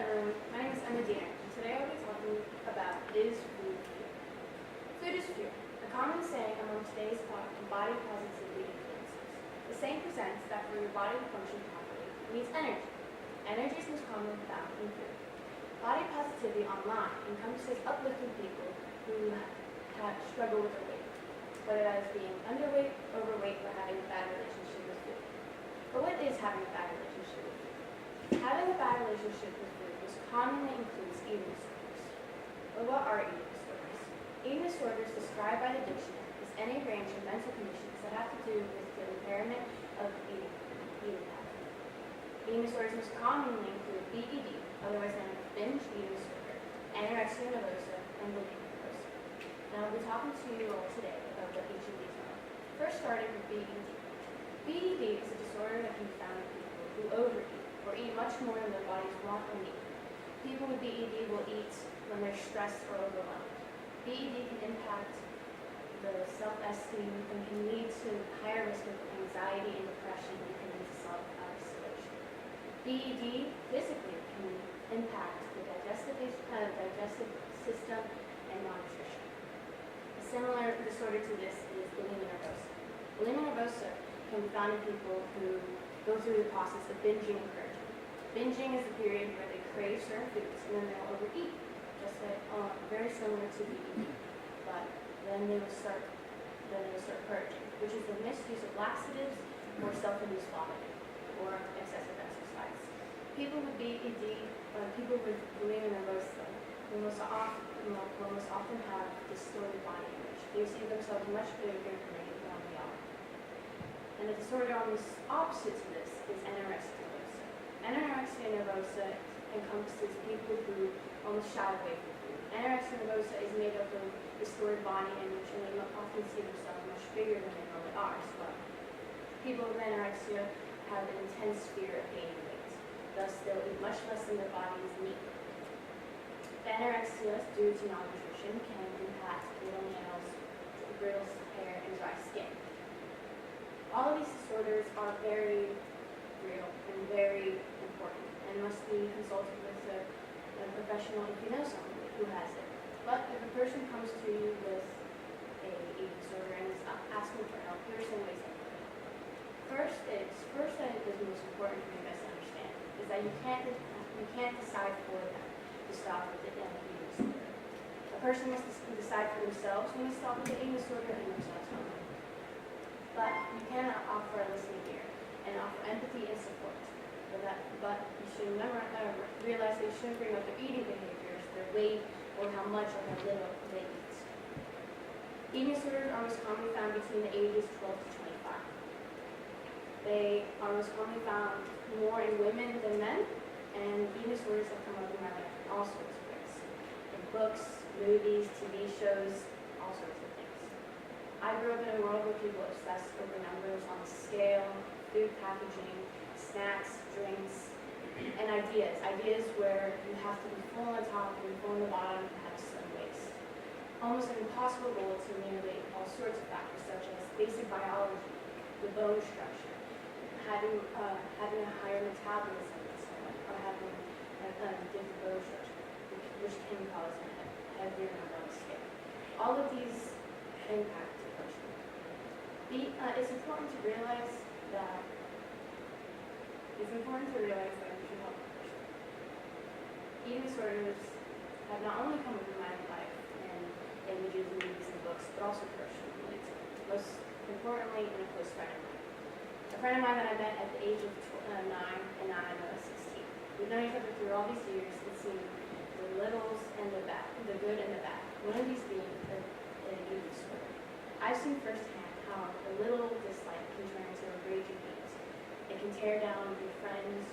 My name is Emma Diener, and today I'll be talking about is food fuel? Food is fuel, a common saying among today's body positivity influencers. The saying presents that for your body to function properly, it needs energy. Energy is most commonly found in food. Body positivity online encompasses uplifting people who struggle with their weight, whether that is being underweight, overweight, or having a bad relationship with food. But what is having a bad relationship with food? Having a bad relationship with food most commonly includes eating disorders. But what are eating disorders? Eating disorders described by the dictionary is any range of mental conditions that have to do with the impairment of eating habit. Eating disorders most commonly include BED, otherwise known as binge eating disorder, anorexia nervosa, and bulimia nervosa. Now I'll be talking to you all today about what each of these are. First, starting with BED. BED is a disorder that can be found in people who overeat or eat much more than their bodies want or need. People with BED will eat when they're stressed or overwhelmed. BED can impact the self-esteem and can lead to higher risk of anxiety and depression and can lead to self-isolation. BED physically can impact the digestive system and malnutrition. A similar disorder to this is bulimia nervosa. Bulimia nervosa can be found in people who go through the process of binging and purging. Binging is the period where they crave certain foods and then they'll overeat, just like very similar to BED. But then they will start purging, which is the misuse of laxatives or self-induced vomiting or excessive exercise. People with BED, people with bulimia nervosa, will most often have distorted body image. They see themselves much bigger than they normally are. And the disorder almost opposite to this is anorexia nervosa. Anorexia nervosa encompasses people who almost shy away from food. Anorexia nervosa is made up of distorted body image, and they often see themselves much bigger than they normally are as well. People with anorexia have an intense fear of gaining weight. Thus, they'll eat much less than their bodies need. Anorexia, due to malnutrition, can impact brittle nails, brittle hair, and dry skin. All of these disorders are very real and very important and must be consulted with a professional if you know someone who has it. But if a person comes to you with a eating disorder and is asking for help, here are some ways that you can help. First, that is most important for you guys to understand is that you can't decide for them to stop with the eating disorder. A person must decide for themselves when to stop with the eating disorder and themselves only. But you can offer a listening ear and offer empathy and support. But you should realize that you shouldn't bring up their eating behaviors, their weight, or how much or how little they eat. Eating disorders are most commonly found between the ages 12 to 25. They are most commonly found more in women than men, and eating disorders have come up in my life in all sorts of ways. In books, movies, TV shows, all sorts of things. I grew up in a world where people obsessed over numbers on the scale, food packaging, snacks, drinks, and ideas where you have to be full on the top and full on the bottom and have some waste. Almost an impossible goal to manipulate all sorts of factors such as basic biology, the bone structure, having a higher metabolism, or having a different bone structure, which can cause a heavier number on the scale. All of these impact the person. It's important to realize that you should help a person. Eating disorders have not only come into my life in images, movies, and books, but also personally, most importantly in a close friend of mine. A friend of mine that I met at the age of 9 and now I'm 16. We've known each other through all these years and seen the littles and the bad, the good and the bad. One of these being an eating disorder. I've seen firsthand how a little dislike can turn into a raging hate. It can tear down your friends,